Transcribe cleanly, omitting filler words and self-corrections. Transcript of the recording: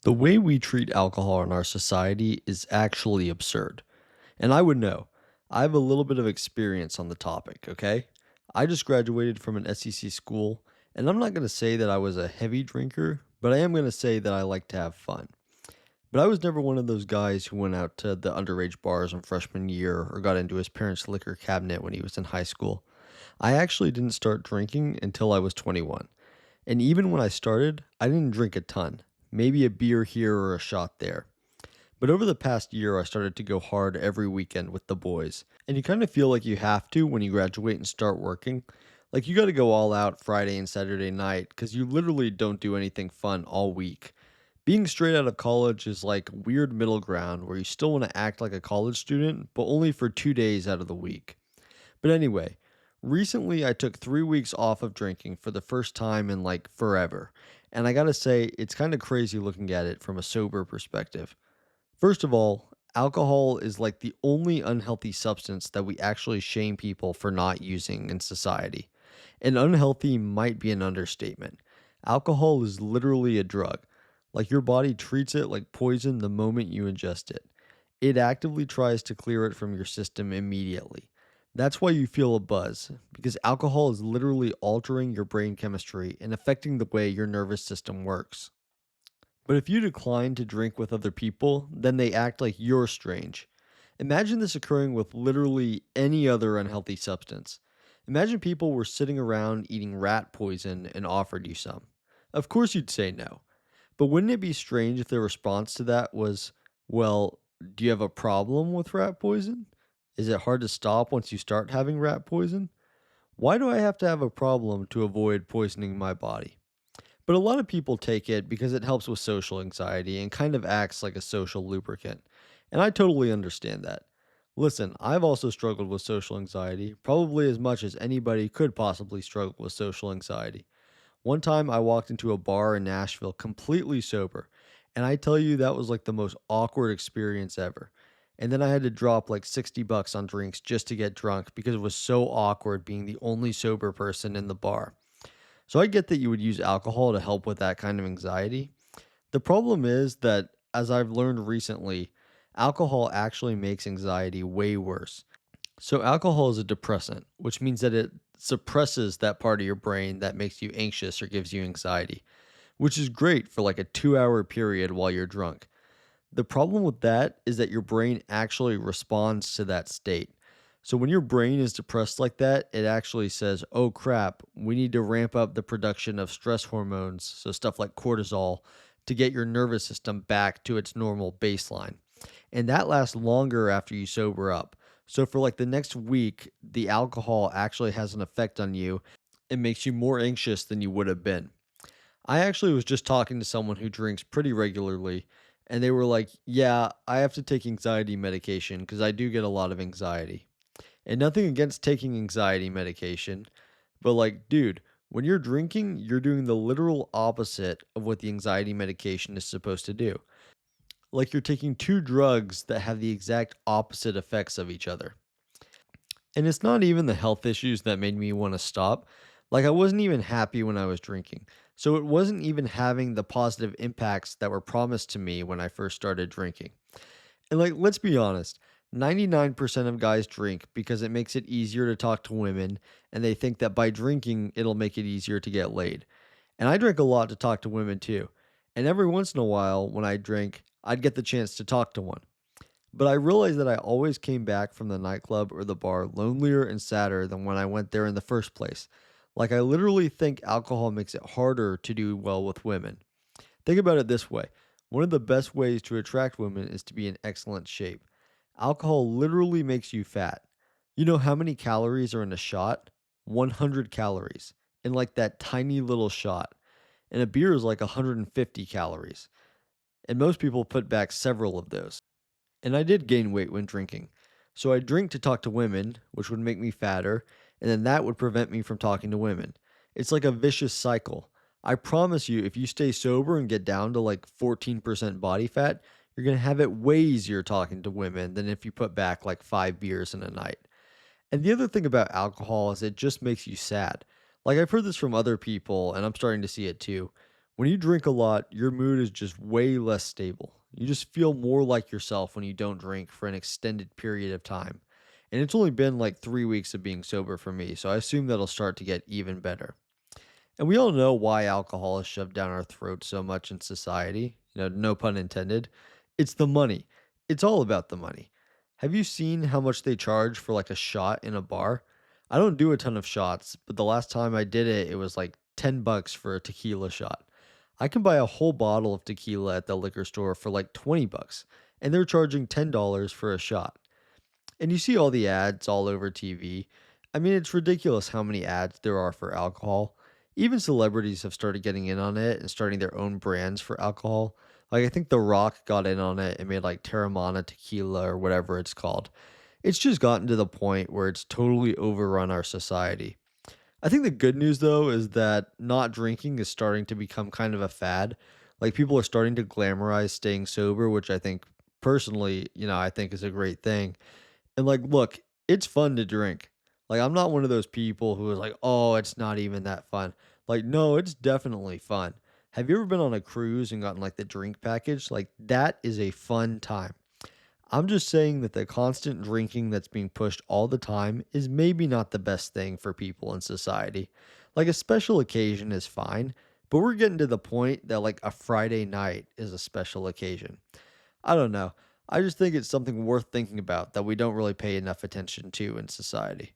The way we treat alcohol in our society is actually absurd. And I would know. I have a little bit of experience on the topic, okay? I just graduated from an SEC school, and I'm not going to say that I was a heavy drinker, but I am going to say that I like to have fun. But I was never one of those guys who went out to the underage bars in freshman year or got into his parents' liquor cabinet when he was in high school. I actually didn't start drinking until I was 21. And even when I started, I didn't drink a ton, maybe a beer here or a shot there. But over the past year, I started to go hard every weekend with the boys. And you kind of feel like you have to when you graduate and start working. Like you got to go all out Friday and Saturday night because you literally don't do anything fun all week. Being straight out of college is like weird middle ground where you still want to act like a college student, but only for 2 days out of the week. But anyway, recently I took 3 weeks off of drinking for the first time in like forever. And I gotta say, it's kind of crazy looking at it from a sober perspective. First of all, alcohol is like the only unhealthy substance that we actually shame people for not using in society. And unhealthy might be an understatement. Alcohol is literally a drug. Like your body treats it like poison the moment you ingest it. It actively tries to clear it from your system immediately. That's why you feel a buzz, because alcohol is literally altering your brain chemistry and affecting the way your nervous system works. But if you decline to drink with other people, then they act like you're strange. Imagine this occurring with literally any other unhealthy substance. Imagine people were sitting around eating rat poison and offered you some. Of course, you'd say no. But wouldn't it be strange if their response to that was, well, do you have a problem with rat poison? Is it hard to stop once you start having rat poison? Why do I have to have a problem to avoid poisoning my body? But a lot of people take it because it helps with social anxiety and kind of acts like a social lubricant. And I totally understand that. Listen, I've also struggled with social anxiety, probably as much as anybody could possibly struggle with social anxiety. One time I walked into a bar in Nashville completely sober, and I tell you that was like the most awkward experience ever. And then I had to drop like $60 on drinks just to get drunk because it was so awkward being the only sober person in the bar. So I get that you would use alcohol to help with that kind of anxiety. The problem is that, as I've learned recently, alcohol actually makes anxiety way worse. So, alcohol is a depressant, which means that it suppresses that part of your brain that makes you anxious or gives you anxiety, which is great for like a 2 hour period while you're drunk. The problem with that is that your brain actually responds to that state. So when your brain is depressed like that, it actually says, oh crap, we need to ramp up the production of stress hormones, so stuff like cortisol, to get your nervous system back to its normal baseline. And that lasts longer after you sober up. So for like the next week, the alcohol actually has an effect on you. It makes you more anxious than you would have been. I actually was just talking to someone who drinks pretty regularly, and they were like, yeah, I have to take anxiety medication because I do get a lot of anxiety. And nothing against taking anxiety medication, but like, dude, when you're drinking, you're doing the literal opposite of what the anxiety medication is supposed to do. Like, you're taking two drugs that have the exact opposite effects of each other. And it's not even the health issues that made me want to stop. Like, I wasn't even happy when I was drinking. So, it wasn't even having the positive impacts that were promised to me when I first started drinking. And, like, let's be honest, 99% of guys drink because it makes it easier to talk to women, and they think that by drinking, it'll make it easier to get laid. And I drink a lot to talk to women too. And every once in a while, when I drink, I'd get the chance to talk to one. But I realized that I always came back from the nightclub or the bar lonelier and sadder than when I went there in the first place. Like, I literally think alcohol makes it harder to do well with women. Think about it this way: one of the best ways to attract women is to be in excellent shape. Alcohol literally makes you fat. You know how many calories are in a shot? 100 calories in like that tiny little shot. And a beer is like 150 calories. And most people put back several of those. And I did gain weight when drinking. So I drink to talk to women, which would make me fatter, and then that would prevent me from talking to women. It's like a vicious cycle. I promise you, if you stay sober and get down to like 14% body fat, you're going to have it way easier talking to women than if you put back like 5 beers in a night. And the other thing about alcohol is it just makes you sad. Like, I've heard this from other people, and I'm starting to see it too. When you drink a lot, your mood is just way less stable. You just feel more like yourself when you don't drink for an extended period of time. And it's only been like 3 weeks of being sober for me, so I assume that'll start to get even better. And we all know why alcohol is shoved down our throats so much in society. No pun intended. It's the money. It's all about the money. Have you seen how much they charge for like a shot in a bar? I don't do a ton of shots, but the last time I did it, it was like $10 for a tequila shot. I can buy a whole bottle of tequila at the liquor store for like $20, and they're charging $10 for a shot. And you see all the ads all over TV. I mean, it's ridiculous how many ads there are for alcohol. Even celebrities have started getting in on it and starting their own brands for alcohol. Like, I think The Rock got in on it and made like Terramana tequila or whatever it's called. It's just gotten to the point where it's totally overrun our society. I think the good news though is that not drinking is starting to become kind of a fad. Like people are starting to glamorize staying sober, which I think personally, I think is a great thing. And like, look, it's fun to drink. Like, I'm not one of those people who is like, oh, it's not even that fun. Like, no, it's definitely fun. Have you ever been on a cruise and gotten like the drink package? Like, that is a fun time. I'm just saying that the constant drinking that's being pushed all the time is maybe not the best thing for people in society. Like, a special occasion is fine, but we're getting to the point that like a Friday night is a special occasion. I don't know. I just think it's something worth thinking about that we don't really pay enough attention to in society.